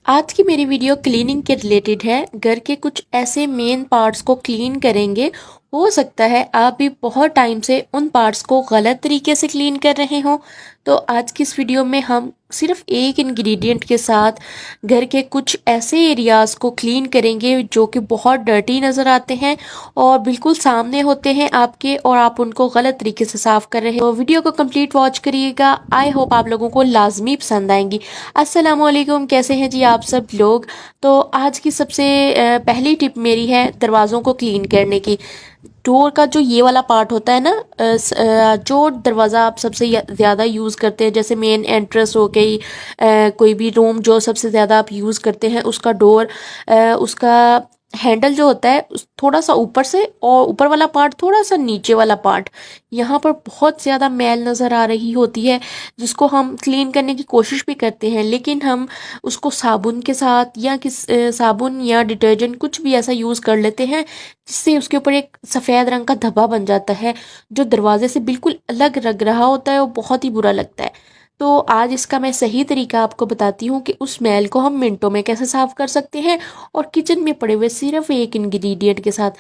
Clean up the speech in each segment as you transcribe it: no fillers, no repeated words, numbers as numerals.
आज की मेरी वीडियो क्लीनिंग के रिलेटेड है। घर के कुछ ऐसे मेन पार्ट्स को क्लीन करेंगे। हो सकता है आप भी बहुत टाइम से उन पार्ट्स को गलत तरीके से क्लीन कर रहे हो। तो आज की इस वीडियो में हम सिर्फ एक इंग्रेडिएंट के साथ घर के कुछ ऐसे एरियाज़ को क्लीन करेंगे जो कि बहुत डर्टी नज़र आते हैं और बिल्कुल सामने होते हैं आपके, और आप उनको गलत तरीके से साफ कर रहे हो। तो वीडियो को कंप्लीट वॉच करिएगा। आई होप आप लोगों को लाजमी पसंद आएंगी। अस्सलामुअलैकुम, कैसे हैं जी आप सब लोग। तो आज की सबसे पहली टिप मेरी है दरवाज़ों को क्लीन करने की। डोर का जो ये वाला पार्ट होता है ना, जो दरवाज़ा आप सबसे ज़्यादा यूज़ करते हैं, जैसे मेन एंट्रेंस हो गई, कोई भी रूम जो सबसे ज़्यादा आप यूज़ करते हैं उसका डोर, उसका हैंडल जो होता है थोड़ा सा ऊपर से, और ऊपर वाला पार्ट थोड़ा सा नीचे वाला पार्ट, यहाँ पर बहुत ज़्यादा मैल नज़र आ रही होती है, जिसको हम क्लीन करने की कोशिश भी करते हैं, लेकिन हम उसको साबुन के साथ या साबुन या डिटर्जेंट कुछ भी ऐसा यूज़ कर लेते हैं, जिससे उसके ऊपर एक सफ़ेद रंग का धब्बा बन जाता है जो दरवाजे से बिल्कुल अलग लग रहा होता है और बहुत ही बुरा लगता है। तो आज इसका मैं सही तरीका आपको बताती हूँ कि उस मैल को हम मिनटों में कैसे साफ कर सकते हैं, और किचन में पड़े हुए सिर्फ एक इंग्रेडिएंट के साथ।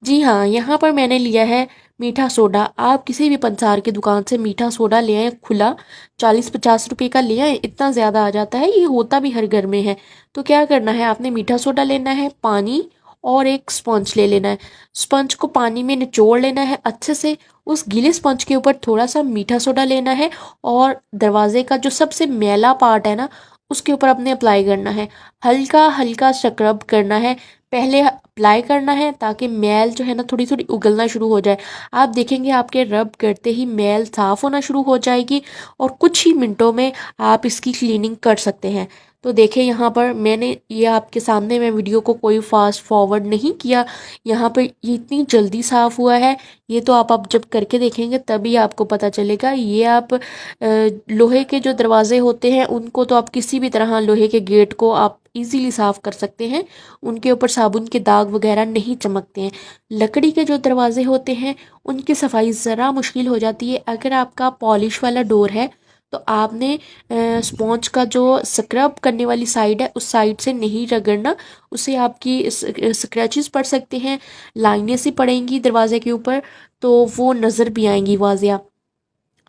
जी हाँ, यहाँ पर मैंने लिया है मीठा सोडा। आप किसी भी पंसार की दुकान से मीठा सोडा ले आए, खुला 40-50 रुपए का ले आए, इतना ज़्यादा आ जाता है, ये होता भी हर घर में है। तो क्या करना है, आपने मीठा सोडा लेना है, पानी और एक स्पंज ले लेना है। स्पंज को पानी में निचोड़ लेना है अच्छे से, उस गीले स्पंज के ऊपर थोड़ा सा मीठा सोडा लेना है और दरवाजे का जो सबसे मैला पार्ट है ना, उसके ऊपर अपने अप्लाई करना है। हल्का हल्का स्क्रब करना है, पहले अप्लाई करना है ताकि मैल जो है ना थोड़ी थोड़ी उगलना शुरू हो जाए। आप देखेंगे आपके रब करते ही मैल साफ़ होना शुरू हो जाएगी और कुछ ही मिनटों में आप इसकी क्लीनिंग कर सकते हैं। तो देखें, यहाँ पर मैंने ये आपके सामने, मैं वीडियो को कोई फास्ट फॉरवर्ड नहीं किया, यहाँ पर ये इतनी जल्दी साफ़ हुआ है। ये तो आप जब करके देखेंगे तभी आपको पता चलेगा। ये आप लोहे के जो दरवाजे होते हैं उनको तो आप किसी भी तरह, लोहे के गेट को आप इजीली साफ़ कर सकते हैं, उनके ऊपर साबुन के दाग वगैरह नहीं चमकते हैं। लकड़ी के जो दरवाजे होते हैं उनकी सफाई ज़रा मुश्किल हो जाती है। अगर आपका पॉलिश वाला डोर है तो आपने स्पॉन्ज का जो स्क्रब करने वाली साइड है उस साइड से नहीं रगड़ना, उससे आपकी स्क्रैचेस पड़ सकते हैं, लाइनें सी पड़ेंगी दरवाजे के ऊपर, तो वो नज़र भी आएंगी वाजिया।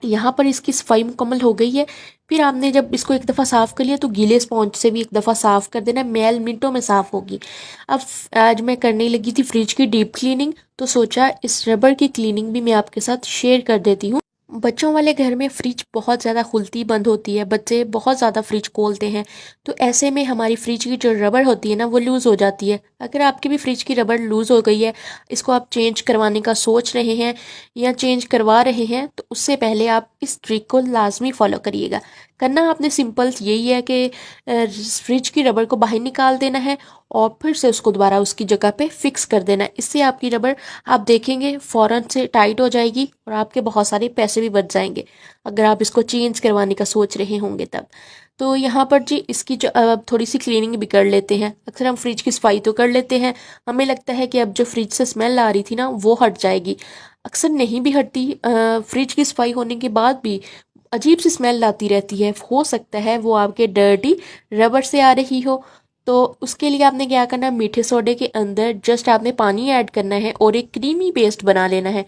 यहाँ पर इसकी सफाई मुकम्मल हो गई है। फिर आपने जब इसको एक दफ़ा साफ़ कर लिया तो गीले स्पॉन्ज से भी एक दफ़ा साफ़ कर देना, मैल मिनटों में साफ़ होगी। अब आज मैं करने लगी थी फ्रिज की डीप क्लीनिंग, तो सोचा इस रबर की क्लीनिंग भी मैं आपके साथ शेयर कर देती हूँ। बच्चों वाले घर में फ्रिज बहुत ज़्यादा खुलती बंद होती है, बच्चे बहुत ज़्यादा फ्रिज खोलते हैं, तो ऐसे में हमारी फ्रिज की जो रबर होती है ना वो लूज़ हो जाती है। अगर आपकी भी फ्रिज की रबर लूज़ हो गई है, इसको आप चेंज करवाने का सोच रहे हैं या चेंज करवा रहे हैं, तो उससे पहले आप इस ट्रिक को लाजमी फॉलो करिएगा। करना आपने सिंपल यही है कि फ्रिज की रबर को बाहर निकाल देना है और फिर से उसको दोबारा उसकी जगह पे फिक्स कर देना है। इससे आपकी रबर, आप देखेंगे, फ़ौरन से टाइट हो जाएगी और आपके बहुत सारे पैसे भी बच जाएंगे अगर आप इसको चेंज करवाने का सोच रहे होंगे तब। तो यहाँ पर जी इसकी जो थोड़ी सी क्लीनिंग भी कर लेते हैं। अक्सर हम फ्रिज की सफाई तो कर लेते हैं, हमें लगता है कि अब जो फ्रिज से स्मेल आ रही थी ना वो हट जाएगी, अक्सर नहीं भी हटती। फ्रिज की सफाई होने के बाद भी अजीब सी स्मेल आती रहती है। हो सकता है वो आपके डर्टी रबर से आ रही हो। तो उसके लिए आपने क्या करना है, मीठे सोडे के अंदर जस्ट आपने पानी ऐड करना है और एक क्रीमी पेस्ट बना लेना है।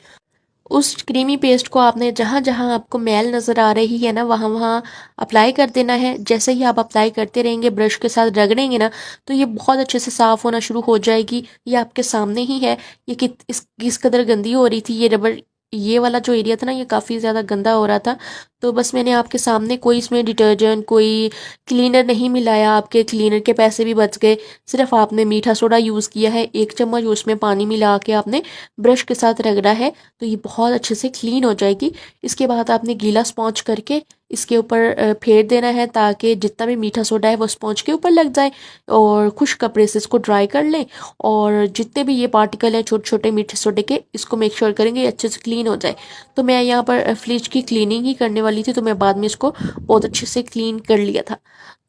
उस क्रीमी पेस्ट को आपने जहाँ जहाँ आपको मैल नज़र आ रही है ना वहाँ वहाँ अप्लाई कर देना है। जैसे ही आप अप्लाई करते रहेंगे, ब्रश के साथ रगड़ेंगे ना, तो ये बहुत अच्छे से साफ़ होना शुरू हो जाएगी। ये आपके सामने ही है, ये किस कदर गंदी हो रही थी ये रबर। ये वाला जो एरिया था ना ये काफ़ी ज़्यादा गंदा हो रहा था। तो बस मैंने आपके सामने, कोई इसमें डिटर्जेंट, कोई क्लीनर नहीं मिलाया, आपके क्लीनर के पैसे भी बच गए। सिर्फ आपने मीठा सोडा यूज़ किया है, 1 चम्मच उसमें पानी मिला के आपने ब्रश के साथ रगड़ा है, तो ये बहुत अच्छे से क्लीन हो जाएगी। इसके बाद आपने गीला स्पॉन्ज करके इसके ऊपर फेर देना है ताकि जितना भी मीठा सोडा है वो स्पॉन्ज के ऊपर लग जाए, और खुश कपड़े से इसको ड्राई कर लें, और जितने भी ये पार्टिकल हैं छोटे छोटे मीठे सोडे के, इसको मेक श्योर करेंगे अच्छे से क्लीन हो जाए। तो मैं यहाँ पर फ्रिज की क्लीनिंग ही करने वाली थी, तो मैं बाद में इसको बहुत अच्छे से क्लीन कर लिया था।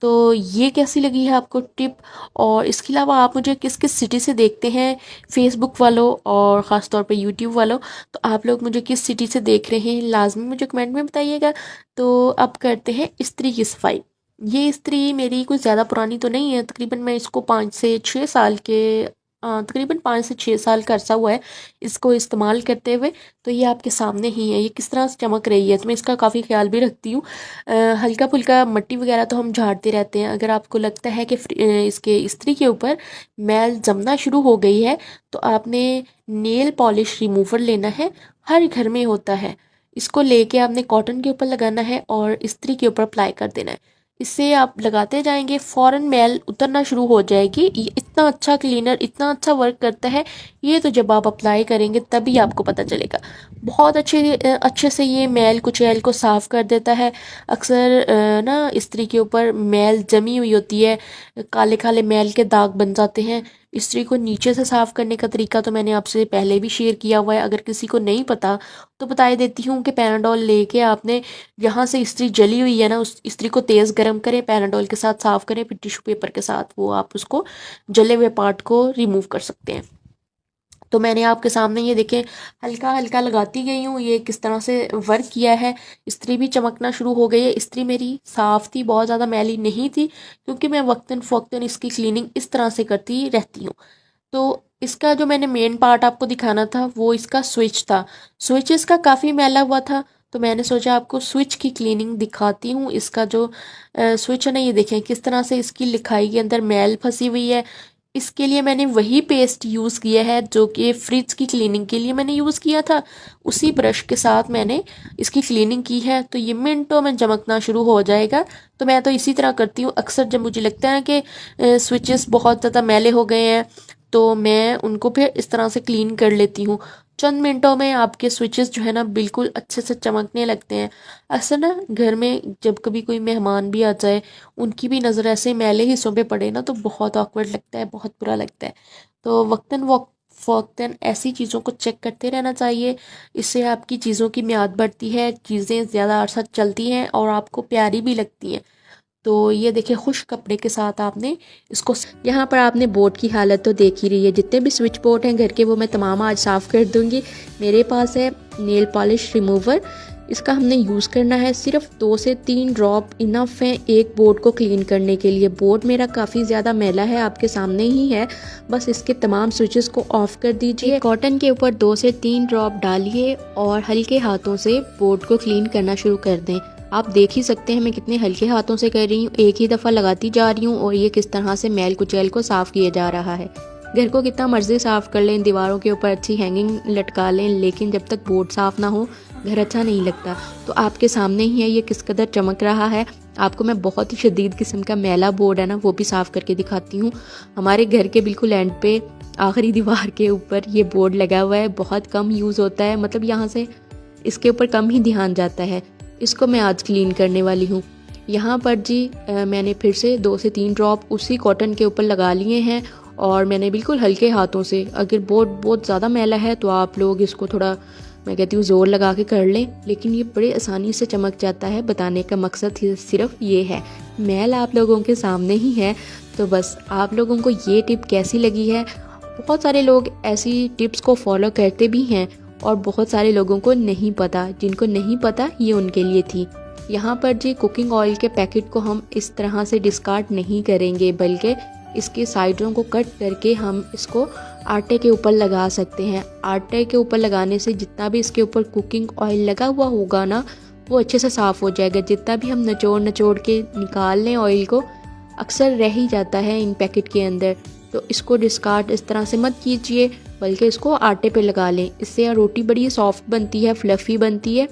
तो ये कैसी लगी है आपको टिप? और इसके अलावा आप मुझे किस किस सिटी से देखते हैं, फेसबुक वालों और ख़ास तौर पे यूट्यूब वालों, तो आप लोग मुझे किस सिटी से देख रहे हैं लाजमी मुझे कमेंट में बताइएगा। तो अब करते हैं इस्त्री की सफाई। ये इस्त्री मेरी कुछ ज़्यादा पुरानी तो नहीं है, तकरीबन मैं इसको 5 से 6 साल के तकरीबन 5 से 6 साल का अरसा हुआ है इसको इस्तेमाल करते हुए। तो ये आपके सामने ही है, ये किस तरह से चमक रही है, तो मैं इसका काफ़ी ख्याल भी रखती हूँ। हल्का फुल्का मट्टी वगैरह तो हम झाड़ते रहते हैं। अगर आपको लगता है कि इसके इस्त्री के ऊपर मैल जमना शुरू हो गई है तो आपने नेल पॉलिश रिमूवर लेना है, हर घर में होता है। इसको लेके आपने कॉटन के ऊपर लगाना है और इस्त्री के ऊपर अप्लाई कर देना है। इससे आप लगाते जाएंगे फ़ौरन मैल उतरना शुरू हो जाएगी। ये इतना अच्छा क्लीनर, इतना अच्छा वर्क करता है, ये तो जब आप अप्लाई करेंगे तभी आपको पता चलेगा। बहुत अच्छे से ये मैल कुचैल को साफ़ कर देता है। अक्सर ना इस्त्री के ऊपर मैल जमी हुई होती है, काले काले मैल के दाग बन जाते हैं। इस्त्री को नीचे से साफ़ करने का तरीका तो मैंने आपसे पहले भी शेयर किया हुआ है, अगर किसी को नहीं पता तो बता देती हूँ कि पैनाडोल लेके आपने जहाँ से इस्त्री जली हुई है ना, उस इस्त्री को तेज़ गर्म करें, पैनाडोल के साथ साफ़ करें, फिर टिश्यू पेपर के साथ वो आप उसको जले हुए पार्ट को रिमूव कर सकते हैं। तो मैंने आपके सामने ये देखें हल्का हल्का लगाती गई हूँ, ये किस तरह से वर्क किया है। इस्त्री भी चमकना शुरू हो गई है। इस्त्री मेरी साफ़ थी, बहुत ज़्यादा मैली नहीं थी, क्योंकि मैं वक्तन फ़वक्तन इसकी क्लीनिंग इस तरह से करती रहती हूँ। तो इसका जो मैंने मेन पार्ट आपको दिखाना था वो इसका स्विच था। स्विच इसका काफ़ी मैला हुआ था, तो मैंने सोचा आपको स्विच की क्लीनिंग दिखाती हूँ। इसका जो स्विच है ना, ये देखें किस तरह से इसकी लिखाई के अंदर मैल फंसी हुई है। इसके लिए मैंने वही पेस्ट यूज़ किया है जो कि फ्रिज की क्लीनिंग के लिए मैंने यूज़ किया था। उसी ब्रश के साथ मैंने इसकी क्लीनिंग की है, तो ये मिनटों में चमकना शुरू हो जाएगा। तो मैं तो इसी तरह करती हूँ। अक्सर जब मुझे लगता है कि स्विचेस बहुत ज़्यादा मैले हो गए हैं तो मैं उनको फिर इस तरह से क्लीन कर लेती हूँ। चंद मिनटों में आपके स्विचेस जो है ना बिल्कुल अच्छे से चमकने लगते हैं। अक्सर ना घर में जब कभी कोई मेहमान भी आ जाए, उनकी भी नज़र ऐसे मैले हिस्सों पे पड़े ना, तो बहुत ऑकवर्ड लगता है, बहुत बुरा लगता है। तो फ़ौक़्तन ऐसी चीज़ों को चेक करते रहना चाहिए। इससे आपकी चीज़ों की मियाद बढ़ती है, चीज़ें ज़्यादा अरसा चलती हैं और आपको प्यारी भी लगती हैं। तो ये देखिए खुश कपड़े के साथ आपने इसको, यहाँ पर आपने बोर्ड की हालत तो देख ही रही है। जितने भी स्विच बोर्ड हैं घर के वो मैं तमाम आज साफ़ कर दूँगी। मेरे पास है नेल पॉलिश रिमूवर, इसका हमने यूज़ करना है। सिर्फ 2 से 3 ड्रॉप इनफ हैं एक बोर्ड को क्लीन करने के लिए। बोर्ड मेरा काफ़ी ज़्यादा मैला है, आपके सामने ही है। बस इसके तमाम स्विचेस को ऑफ कर दीजिए, कॉटन के ऊपर 2 से 3 ड्रॉप डालिए और हल्के हाथों से बोर्ड को क्लीन करना शुरू कर दें। आप देख ही सकते हैं मैं कितने हल्के हाथों से कर रही हूँ, एक ही दफ़ा लगाती जा रही हूँ और ये किस तरह से मैल कुचैल को साफ़ किया जा रहा है। घर को कितना मर्जी साफ़ कर लें, दीवारों के ऊपर अच्छी हैंगिंग लटका लें, लेकिन जब तक बोर्ड साफ़ ना हो घर अच्छा नहीं लगता। तो आपके सामने ही है ये किस कदर चमक रहा है। आपको मैं बहुत ही शदीद किस्म का मैला बोर्ड है ना वो भी साफ़ करके दिखाती हूँ। हमारे घर के बिल्कुल एंड पे आखिरी दीवार के ऊपर ये बोर्ड लगा हुआ है, बहुत कम यूज़ होता है, मतलब यहाँ से इसके ऊपर कम ही ध्यान जाता है। इसको मैं आज क्लीन करने वाली हूँ। यहाँ पर जी मैंने फिर से 2 से 3 ड्रॉप उसी कॉटन के ऊपर लगा लिए हैं और मैंने बिल्कुल हल्के हाथों से, अगर बोर्ड बहुत ज़्यादा मैला है तो आप लोग इसको थोड़ा, मैं कहती हूँ, ज़ोर लगा के कर लें, लेकिन ये बड़े आसानी से चमक जाता है। बताने का मकसद सिर्फ ये है, मैल आप लोगों के सामने ही है। तो बस आप लोगों को ये टिप कैसी लगी है? बहुत सारे लोग ऐसी टिप्स को फॉलो करते भी हैं और बहुत सारे लोगों को नहीं पता। जिनको नहीं पता ये उनके लिए थी। यहाँ पर जी कुकिंग ऑयल के पैकेट को हम इस तरह से डिस्कार्ड नहीं करेंगे, बल्कि इसके साइडों को कट करके हम इसको आटे के ऊपर लगा सकते हैं। आटे के ऊपर लगाने से जितना भी इसके ऊपर कुकिंग ऑयल लगा हुआ होगा ना वो अच्छे से साफ़ हो जाएगा। जितना भी हम नचोड़ के निकाल लें ऑयल को, अक्सर रह ही जाता है इन पैकेट के अंदर। तो इसको डिस्कार्ड इस तरह से मत कीजिए, बल्कि इसको आटे पे लगा लें। इससे रोटी बड़ी सॉफ्ट बनती है, फ्लफ़ी बनती है।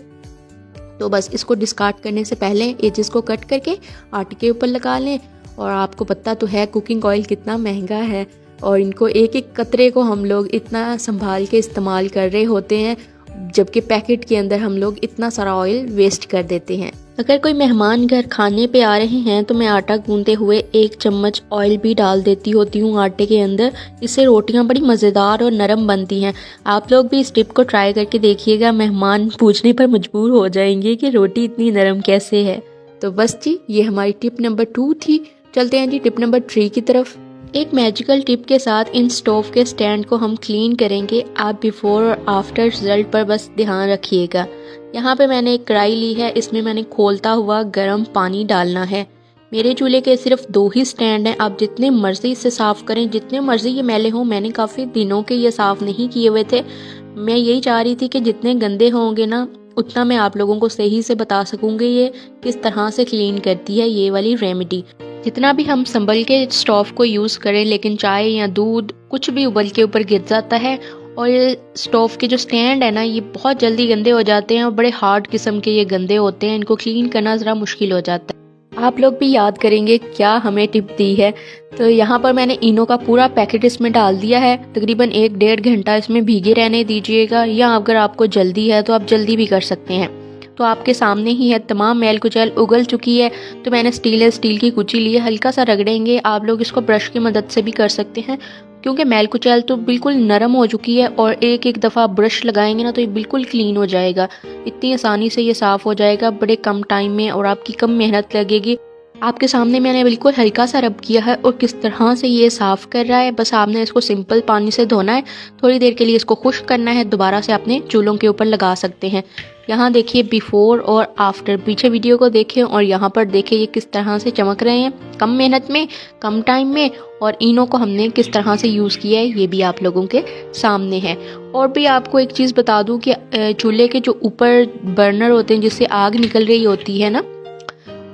तो बस इसको डिस्कार्ड करने से पहले एजेस को कट करके आटे के ऊपर लगा लें। और आपको पता तो है कुकिंग ऑयल कितना महंगा है और इनको एक एक कतरे को हम लोग इतना संभाल के इस्तेमाल कर रहे होते हैं, जबकि पैकेट के अंदर हम लोग इतना सारा ऑयल वेस्ट कर देते हैं। अगर कोई मेहमान घर खाने पे आ रहे हैं तो मैं आटा गूंदते हुए 1 चम्मच ऑयल भी डाल देती होती हूँ आटे के अंदर। इससे रोटियां बड़ी मज़ेदार और नरम बनती हैं। आप लोग भी इस टिप को ट्राई करके देखिएगा, मेहमान पूछने पर मजबूर हो जाएंगे कि रोटी इतनी नरम कैसे है। तो बस जी ये हमारी टिप नंबर 2 थी। चलते हैं जी टिप नंबर 3 की तरफ। एक मैजिकल टिप के साथ इन स्टोव के स्टैंड को हम क्लीन करेंगे। आप बिफोर और आफ्टर रिजल्ट पर बस ध्यान रखिएगा। यहाँ पे मैंने एक कढ़ाई ली है, इसमें मैंने खोलता हुआ गर्म पानी डालना है। मेरे चूल्हे के सिर्फ 2 ही स्टैंड हैं। आप जितने मर्जी इसे साफ़ करें, जितने मर्जी ये मैले हों। मैंने काफ़ी दिनों के ये साफ़ नहीं किए हुए थे। मैं यही चाह रही थी कि जितने गंदे होंगे ना, उतना मैं आप लोगों को सही से बता सकूँगी ये किस तरह से क्लीन करती है ये वाली रेमेडी। जितना भी हम संभल के स्टोव को यूज़ करें, लेकिन चाय या दूध कुछ भी उबल के ऊपर गिर जाता है। और ये स्टोव के जो स्टैंड है ना, ये बहुत जल्दी गंदे हो जाते हैं और बड़े हार्ड किस्म के ये गंदे होते हैं। इनको क्लीन करना ज़रा मुश्किल हो जाता है। आप लोग भी याद करेंगे क्या हमें टिप दी है। तो यहाँ पर मैंने इनो का पूरा पैकेट इसमें डाल दिया है। तकरीबन 1-1.5 घंटा इसमें भीगे रहने दीजिएगा, या अगर आपको जल्दी है तो आप जल्दी भी कर सकते हैं। तो आपके सामने ही है, तमाम मैल कुचैल उगल चुकी है। तो मैंने स्टील की कुची ली है, हल्का सा रगड़ेंगे। आप लोग इसको ब्रश की मदद से भी कर सकते हैं, क्योंकि मैल कुचैल तो बिल्कुल नरम हो चुकी है। और एक दफ़ा ब्रश लगाएंगे ना तो ये बिल्कुल क्लीन हो जाएगा। इतनी आसानी से ये साफ़ हो जाएगा बड़े कम टाइम में, और आपकी कम मेहनत लगेगी। आपके सामने मैंने बिल्कुल हल्का सा रब किया है और किस तरह से ये साफ़ कर रहा है। बस आपने इसको सिंपल पानी से धोना है, थोड़ी देर के लिए इसको खुश्क करना है, दोबारा से अपने चूल्हों के ऊपर लगा सकते हैं। यहाँ देखिए बिफोर और आफ्टर, पीछे वीडियो को देखें और यहाँ पर देखें ये किस तरह से चमक रहे हैं, कम मेहनत में, कम टाइम में। और इनो को हमने किस तरह से यूज़ किया है ये भी आप लोगों के सामने है। और भी आपको एक चीज़ बता दूँ कि चूल्हे के जो ऊपर बर्नर होते हैं जिससे आग निकल रही होती है ना,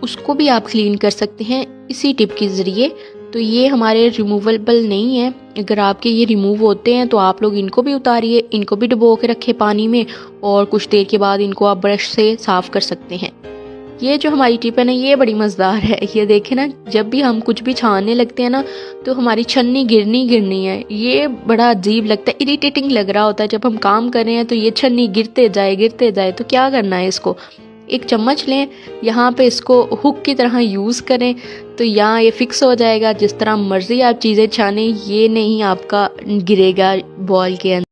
उसको भी आप क्लीन कर सकते हैं इसी टिप के ज़रिए। तो ये हमारे रिमूवेबल नहीं है। अगर आपके ये रिमूव होते हैं तो आप लोग इनको भी उतारिए, इनको भी डुबो के रखें पानी में, और कुछ देर के बाद इनको आप ब्रश से साफ़ कर सकते हैं। ये जो हमारी टिप है ना, ये बड़ी मज़ेदार है। ये देखें ना, जब भी हम कुछ भी छानने लगते हैं ना तो हमारी छन्नी गिरनी है। ये बड़ा अजीब लगता है, इरिटेटिंग लग रहा होता है। जब हम काम कर रहे हैं तो ये छन्नी गिरते जाए। तो क्या करना है, इसको एक चम्मच लें, यहाँ पे इसको हुक की तरह यूज़ करें तो यहाँ ये फिक्स हो जाएगा। जिस तरह मर्ज़ी आप चीज़ें छानें, ये नहीं आपका गिरेगा बॉल के अंदर।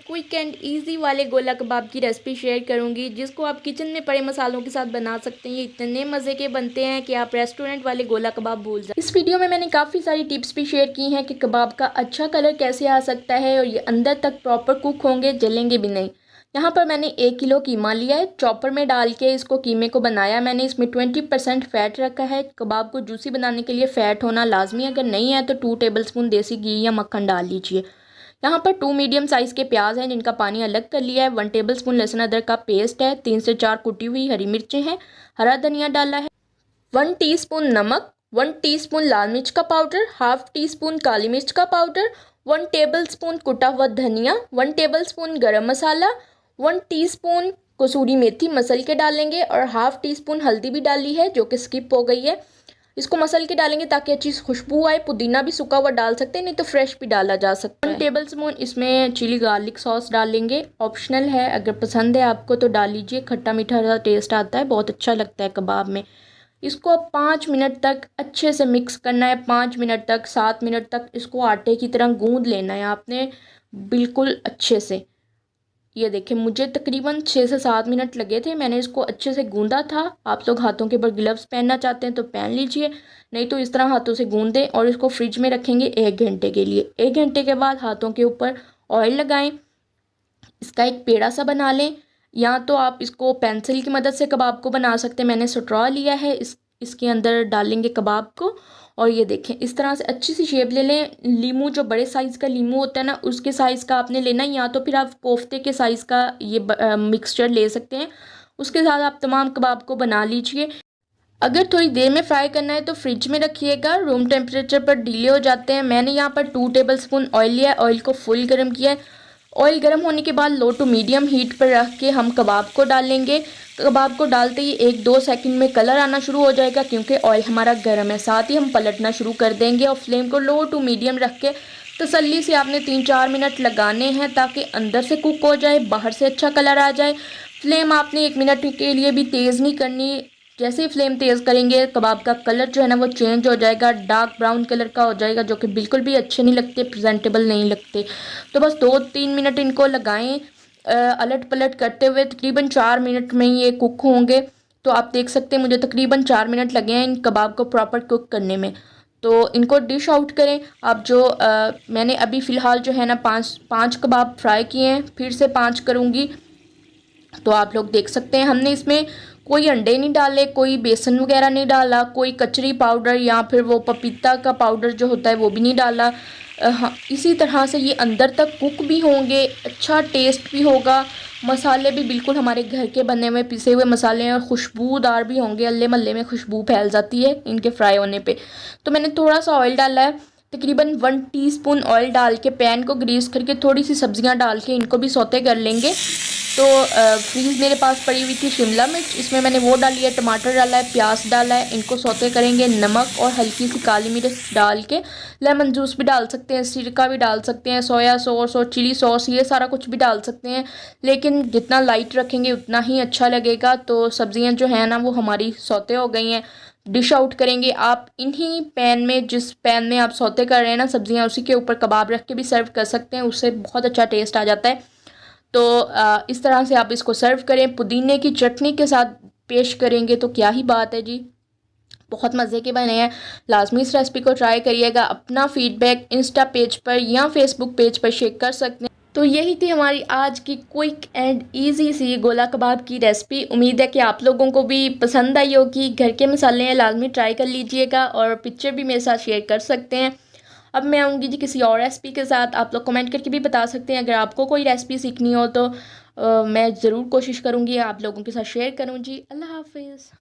क्विक एंड इजी वाले गोला कबाब की रेसिपी शेयर करूंगी, जिसको आप किचन में पड़े मसालों के साथ बना सकते हैं। ये इतने मज़े के बनते हैं कि आप रेस्टोरेंट वाले गोला कबाब भूल जाए। इस वीडियो में मैंने काफ़ी सारी टिप्स भी शेयर की हैं कि कबाब का अच्छा कलर कैसे आ सकता है और ये अंदर तक प्रॉपर कुक होंगे, जलेंगे भी नहीं। यहाँ पर मैंने 1 किलो कीमा लिया है, चॉपर में डाल के इसको कीमे को बनाया मैंने। इसमें 20% फ़ैट रखा है। कबाब को जूसी बनाने के लिए फ़ैट होना लाजमी, अगर नहीं है तो 2 टेबलस्पून देसी घी या मक्खन डाल लीजिए। यहाँ पर 2 मीडियम साइज़ के प्याज हैं जिनका पानी अलग कर लिया है। 1 टेबलस्पून लहसुन अदरक का पेस्ट है। 3 से 4 कुटी हुई हरी मिर्चें हैं। हरा धनिया डाला है। 1 टीस्पून नमक, 1 टीस्पून लाल मिर्च का पाउडर, हाफ टीस्पून काली मिर्च का पाउडर, 1 टेबलस्पून कुटा हुआ धनिया, 1 टेबलस्पून गरम मसाला, 1 टीस्पून कसूरी मेथी मसल के डालेंगे, और हाफ टीस्पून हल्दी भी डाली है जो कि स्किप हो गई है। इसको मसल के डालेंगे ताकि अच्छी खुशबू आए। पुदीना भी सूखा हुआ डाल सकते हैं, नहीं तो फ्रेश भी डाला जा सकता है। 1 टेबलस्पून इसमें चिली गार्लिक सॉस डालेंगे, ऑप्शनल है, अगर पसंद है आपको तो डाल लीजिए। खट्टा मीठा टेस्ट आता है, बहुत अच्छा लगता है कबाब में। इसको 5 मिनट तक अच्छे से मिक्स करना है। 5 मिनट तक, 7 मिनट तक इसको आटे की तरह गूंद लेना है आपने, बिल्कुल अच्छे से। ये देखें, मुझे तकरीबन 6 से 7 मिनट लगे थे, मैंने इसको अच्छे से गूंदा था। आप लोग हाथों के ऊपर ग्लव्स पहनना चाहते हैं तो पहन लीजिए, नहीं तो इस तरह हाथों से गूंदें और इसको फ्रिज में रखेंगे 1 घंटे के लिए। 1 घंटे के बाद हाथों के ऊपर ऑयल लगाएं, इसका एक पेड़ा सा बना लें, या तो आप इसको पेंसिल की मदद से कबाब को बना सकते हैं। मैंने स्ट्रॉ लिया है, इसके अंदर डालेंगे कबाब को, और ये देखें इस तरह से अच्छी सी शेप ले लें। लीमू, जो बड़े साइज़ का लीमू होता है ना, उसके साइज़ का आपने लेना है, या तो फिर आप कोफ्ते के साइज़ का ये मिक्सचर ले सकते हैं। उसके साथ आप तमाम कबाब को बना लीजिए। अगर थोड़ी देर में फ्राई करना है तो फ्रिज में रखिएगा, रूम टेम्परेचर पर डीले हो जाते हैं। मैंने यहाँ पर 2 टेबलस्पून ऑयल लिया है, ऑयल को फुल गर्म किया है। ऑयल गर्म होने के बाद लो टू मीडियम हीट पर रख के हम कबाब को डालेंगे। कबाब को डालते ही 1-2 सेकंड में कलर आना शुरू हो जाएगा, क्योंकि ऑयल हमारा गर्म है। साथ ही हम पलटना शुरू कर देंगे, और फ्लेम को लो टू मीडियम रख के तसल्ली से आपने 3-4 मिनट लगाने हैं, ताकि अंदर से कुक हो जाए, बाहर से अच्छा कलर आ जाए। फ्लेम आपने 1 मिनट के लिए भी तेज़ नहीं करनी। जैसे ही फ्लेम तेज़ करेंगे, कबाब का कलर जो है ना वो चेंज हो जाएगा, डार्क ब्राउन कलर का हो जाएगा, जो कि बिल्कुल भी अच्छे नहीं लगते, प्रेजेंटेबल नहीं लगते। तो बस 2-3 मिनट इनको लगाएं, अलट पलट करते हुए। तकरीबन 4 मिनट में ये कुक होंगे। तो आप देख सकते हैं मुझे तकरीबन 4 मिनट लगे हैं इन कबाब को प्रॉपर कुक करने में। तो इनको डिश आउट करें। अब जो मैंने अभी फ़िलहाल जो है ना पाँच कबाब फ्राई किए हैं, फिर से 5 करूँगी। तो आप लोग देख सकते हैं हमने इसमें कोई अंडे नहीं डाले, कोई बेसन वगैरह नहीं डाला, कोई कचरी पाउडर या फिर वो पपीता का पाउडर जो होता है वो भी नहीं डाला। हाँ, इसी तरह से ये अंदर तक कुक भी होंगे, अच्छा टेस्ट भी होगा। मसाले भी बिल्कुल हमारे घर के बने हुए पिसे हुए मसाले हैं और खुशबूदार भी होंगे, अल्ले मल्ले में खुशबू फैल जाती है इनके फ्राई होने पे। तो मैंने थोड़ा सा ऑयल डाला है, तकरीबन 1 टीस्पून ऑयल डाल के पैन को ग्रीस करके थोड़ी सी सब्जियां डाल के इनको भी सौते कर लेंगे। तो फ्रीज़ मेरे पास पड़ी हुई थी शिमला मिर्च, इसमें मैंने वो डाली है, टमाटर डाला है, प्याज डाला है, इनको सौते करेंगे। नमक और हल्की सी काली मिर्च डाल के, लेमन जूस भी डाल सकते हैं, सिरका भी डाल सकते हैं, सोया सॉस और चिली सॉस ये सारा कुछ भी डाल सकते हैं, लेकिन जितना लाइट रखेंगे उतना ही अच्छा लगेगा। तो सब्जियां जो है ना वो हमारी सौते हो गई हैं, डिश आउट करेंगे। आप इन्हीं पैन में, जिस पैन में आप सौते कर रहे हैं ना सब्जियां, उसी के ऊपर कबाब रख के भी सर्व कर सकते हैं, उससे बहुत अच्छा टेस्ट आ जाता है। तो इस तरह से आप इसको सर्व करें, पुदीने की चटनी के साथ पेश करेंगे तो क्या ही बात है जी, बहुत मज़े के बने हैं। लाजमी इस रेसिपी को ट्राई करिएगा। अपना फीडबैक इंस्टा पेज पर या फेसबुक पेज पर शेयर कर सकते हैं। तो यही थी हमारी आज की क्विक एंड इजी सी गोला कबाब की रेसिपी। उम्मीद है कि आप लोगों को भी पसंद आई होगी। घर के मसाले हैं, लाजमी ट्राई कर लीजिएगा और पिक्चर भी मेरे साथ शेयर कर सकते हैं। अब मैं आऊँगी जी किसी और रेसिपी के साथ। आप लोग कमेंट करके भी बता सकते हैं अगर आपको कोई रेसिपी सीखनी हो तो मैं ज़रूर कोशिश करूँगी आप लोगों के साथ शेयर करूँ जी। अल्लाह हाफिज़।